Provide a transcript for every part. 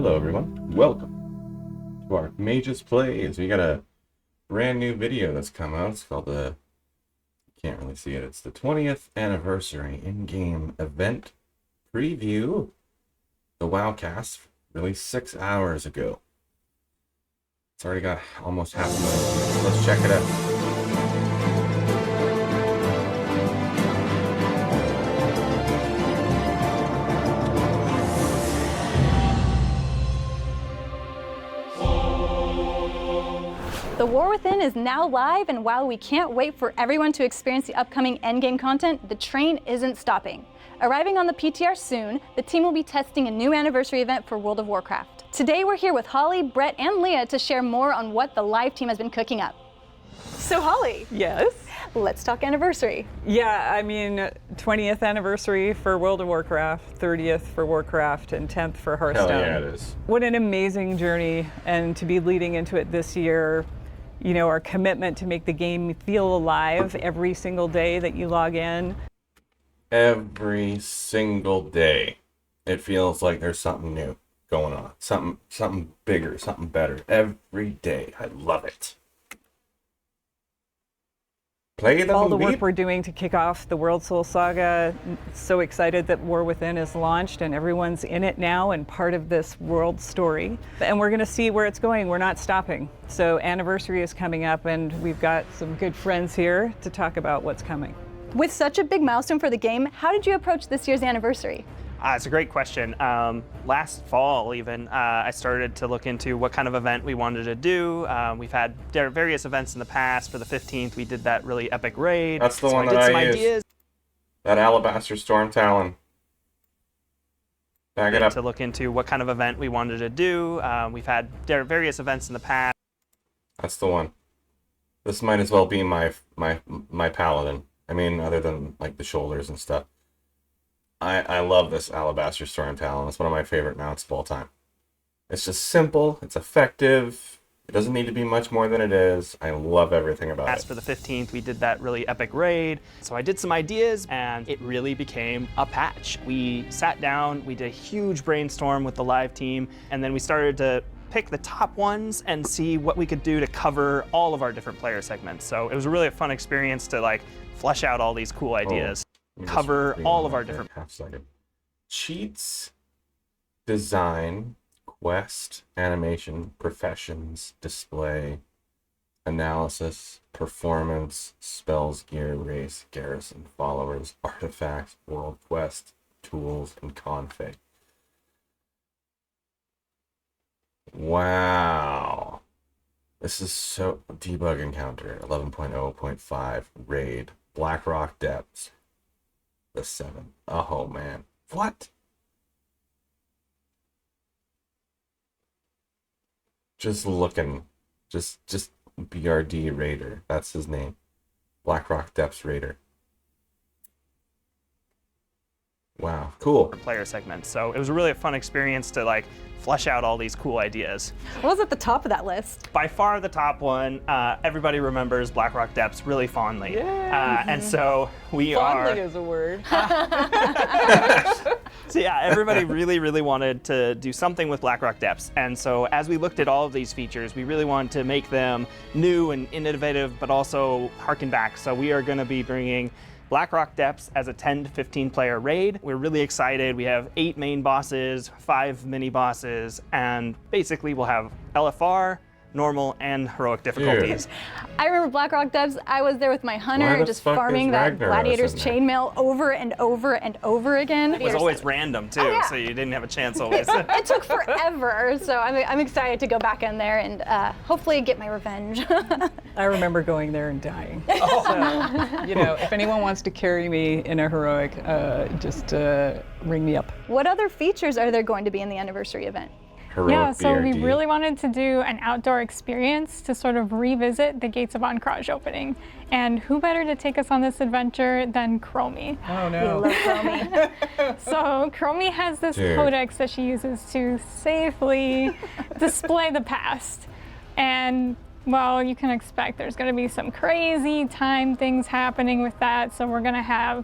Hello everyone, welcome to our MOGS Plays. We got a brand new video that's come out. It's called you can't really see it, it's the 20th anniversary in-game event preview. The WoWCast released 6 hours ago. It's already got almost half a million views. Let's check it out. The War Within is now live, and while we can't wait for everyone to experience the upcoming endgame content, the train isn't stopping. Arriving on the PTR soon, the team will be testing a new anniversary event for World of Warcraft. Today we're here with Holly, Brett, and Leah to share more on what the live team has been cooking up. So Holly. Yes? Let's talk anniversary. Yeah, I mean, 20th anniversary for World of Warcraft, 30th for Warcraft, and 10th for Hearthstone. Hell yeah, it is. What an amazing journey, and to be leading into it this year. You know, our commitment to make the game feel alive every single day that you log in. Every single day, it feels like there's something new going on. Something bigger, something better. Every day. I love it. Play them. All the work we're doing to kick off the World Soul Saga. So excited that War Within is launched and everyone's in it now and part of this world story. And we're going to see where it's going. We're not stopping. So anniversary is coming up and we've got some good friends here to talk about what's coming. With such a big milestone for the game, how did you approach this year's anniversary? It's a great question. Last fall, even, I started to look into what kind of event we wanted to do. We've had various events in the past. For the 15th, we did that really epic raid. That's the one I did that some I used. ideas. That Alabaster Storm Talon. Back it up. To look into what kind of event we wanted to do. We've had various events in the past. That's the one. This might as well be my paladin. I mean, other than like the shoulders and stuff. I love this Alabaster Storm Talon. It's one of my favorite mounts of all time. It's just simple. It's effective. It doesn't need to be much more than it is. I love everything about it. For the 15th, we did that really epic raid. So I did some ideas, and it really became a patch. We sat down, we did a huge brainstorm with the live team, and then we started to pick the top ones and see what we could do to cover all of our different player segments. So it was really a fun experience to like flesh out all these cool ideas. Cover all of our different cheats, design, quest, animation, professions, display, analysis, performance, spells, gear, race, garrison, followers, artifacts, world quest, tools, and config. Wow. This is so debug encounter 11.0.5 raid Blackrock Depths. The 7. Oh man. What? Just looking. Just BRD Raider. That's his name. Blackrock Depths Raider. Wow, cool. Player segments. So it was really a fun experience to like flesh out all these cool ideas. What was at the top of that list? By far the top one, everybody remembers Blackrock Depths really fondly. Yeah. And so we Fondly is a word. So yeah, everybody really wanted to do something with Blackrock Depths. And so as we looked at all of these features, we really wanted to make them new and innovative, but also harken back. So we are going to be bringing Blackrock Depths as a 10 to 15 player raid. We're really excited. We have 8 main bosses, 5 mini bosses, and basically we'll have LFR, normal, and heroic difficulties. I remember Blackrock Depths. I was there with my hunter, just farming that gladiator's chainmail over and over and over again. It was always random too, so you didn't have a chance always. It took forever, so I'm excited to go back in there and hopefully get my revenge. I remember going there and dying. So, you know, if anyone wants to carry me in a heroic, just ring me up. What other features are there going to be in the anniversary event? Yeah, so we really wanted to do an outdoor experience to sort of revisit the Gates of Ancraj opening. And who better to take us on this adventure than Chromie? Oh no. We love Chromie. So Chromie has this codex that she uses to safely display the past. And well, you can expect there's going to be some crazy time things happening with that. So we're going to have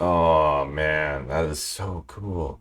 Oh man, that is so cool.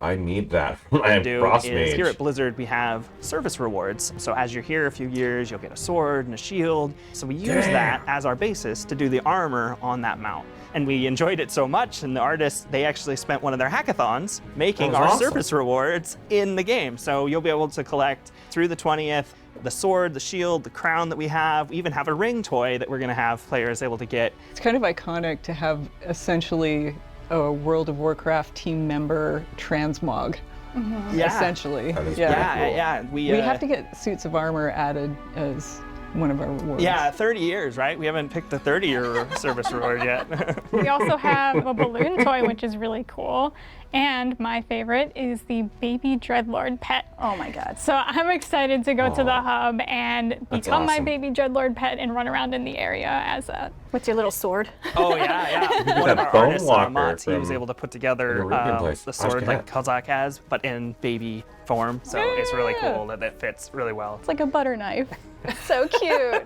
I need that for my frost Is here mage. at Blizzard we have service rewards. So as you're here a few years, you'll get a sword and a shield. So we use that as our basis to do the armor on that mount. And we enjoyed it so much, and the artists, they actually spent one of their hackathons making That our was awesome. service rewards in the game. So you'll be able to collect through the 20th the sword, the shield, the crown that we have. We even have a ring toy that we're going to have players able to get. It's kind of iconic to have essentially a World of Warcraft team member transmog. Essentially. That is yeah. pretty cool. Yeah. We have to get suits of armor added as one of our rewards. Yeah, 30 years, right? We haven't picked the 30-year service reward yet. We also have a balloon toy, which is really cool. And my favorite is the baby Dreadlord pet. Oh my god. So I'm excited to go to the hub and That's become my awesome. baby Dreadlord pet and run around in the area as a. With your little sword. Oh yeah. One of that our bone artists, walker Mott, he was from able to put together the Arabian place. the How's sword it like got? Kazakh has, but in baby form. So it's really cool that it fits really well. It's like a butter knife. So cute.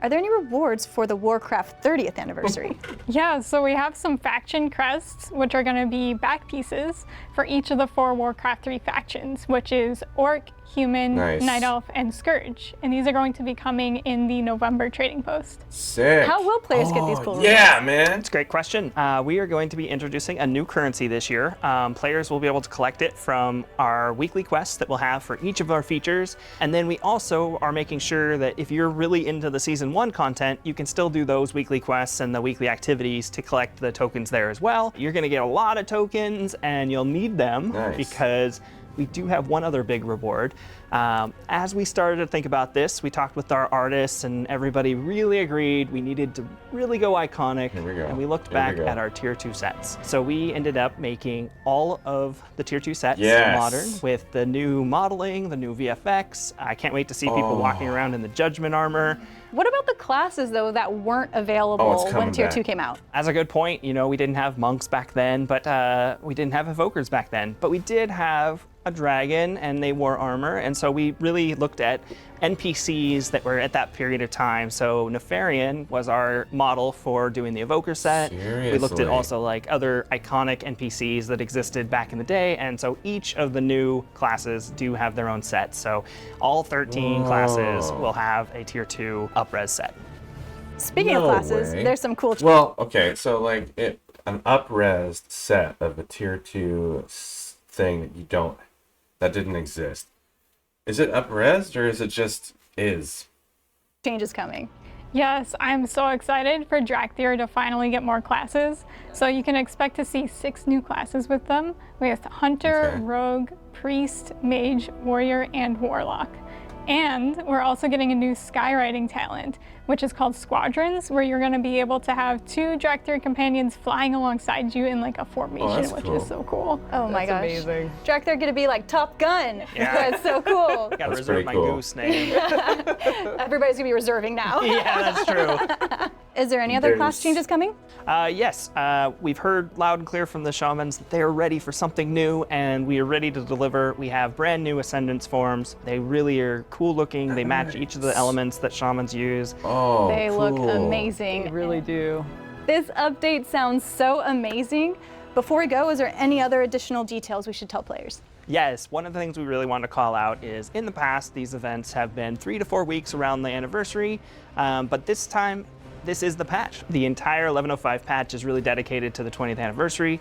Are there any rewards for the Warcraft 30th anniversary? Yeah, so we have some faction crests, which are going to be back pieces for each of the 4 Warcraft 3 factions, which is Orc, Human, Nice. Night Elf, and Scourge. And these are going to be coming in the November trading post. Sick. How will players get these cool Yeah, man. It's a great question. We are going to be introducing a new currency this year. Players will be able to collect it from our weekly quests that we'll have for each of our features. And then we also are making sure that if you're really into the Season 1 content, you can still do those weekly quests and the weekly activities to collect the tokens there as well. You're going to get a lot of tokens, and you'll need them Nice. because we do have one other big reward. As we started to think about this, we talked with our artists, and everybody really agreed we needed to really go iconic. Here we go. And we looked Here we back go. at our Tier 2 sets. So we ended up making all of the Tier 2 sets Yes. modern with the new modeling, the new VFX. I can't wait to see people walking around in the Judgment armor. What about the classes, though, that weren't available it's when coming Tier back. 2 came out? As a good point, we didn't have monks back then, but we didn't have evokers back then. But we did have a dragon, and they wore armor, and so we really looked at NPCs that were at that period of time. So Nefarian was our model for doing the evoker set. We looked at Seriously? also like other iconic NPCs that existed back in the day, and so each of the new classes do have their own set. So all 13 classes will have a Tier 2 up-res set. Speaking of No classes, way. there's some cool. Well, okay, so like an up-res set of a Tier 2 thing that didn't exist. Is it up-resed or is it just is? changes coming. Yes, I'm so excited for Drakthir to finally get more classes. So you can expect to see 6 new classes with them. We have Hunter, Okay. Rogue, Priest, Mage, Warrior, and Warlock. And we're also getting a new skywriting talent, which is called Squadrons, where you're going to be able to have 2 Drakthir companions flying alongside you in like a formation, that's which cool. is so cool. Oh my That's gosh. amazing. Drakthir gonna be like Top Gun. Yeah. That's so cool. Gotta That's reserve pretty my cool. goose name. Everybody's gonna be reserving now. Yeah, that's true. Is there any other class There's- changes coming? Yes, we've heard loud and clear from the shamans that they are ready for something new, and we are ready to deliver. We have brand new Ascendance forms. They really are cool looking. They match each of the elements that shamans use. Oh, They look cool. amazing. They really do. This update sounds so amazing. Before we go, is there any other additional details we should tell players? Yes, one of the things we really want to call out is in the past, these events have been 3 to 4 weeks around the anniversary, but this time, this is the patch. The entire 11.05 patch is really dedicated to the 20th anniversary.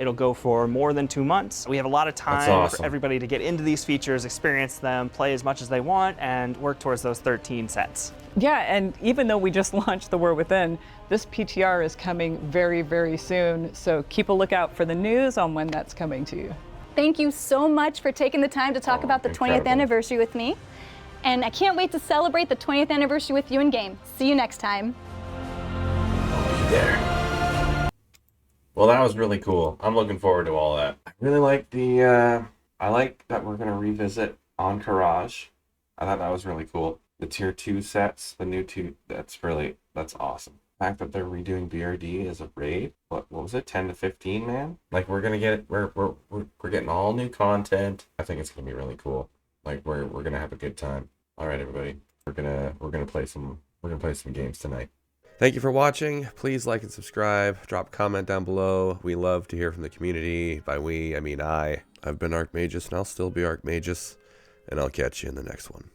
It'll go for more than 2 months. We have a lot of time awesome. for everybody to get into these features, experience them, play as much as they want, and work towards those 13 sets. Yeah, and even though we just launched The War Within, this PTR is coming very, very soon. So keep a lookout for the news on when that's coming to you. Thank you so much for taking the time to talk about the 20th incredible. anniversary with me. And I can't wait to celebrate the 20th anniversary with you in game. See you next time. There. Well, that was really cool. I'm looking forward to all that. I really like I like that we're gonna revisit Encourage. I thought that was really cool. The Tier 2 sets, the new 2, that's awesome. The fact that they're redoing BRD as a raid, what was it, 10 to 15, man? Like we're getting all new content. I think it's gonna be really cool. Like we're gonna have a good time. All right, everybody, we're gonna play some games tonight. Thank you for watching. Please like and subscribe. Drop a comment down below. We love to hear from the community. By we, I mean I. I've been Archmagus, and I'll still be Archmagus. And I'll catch you in the next one.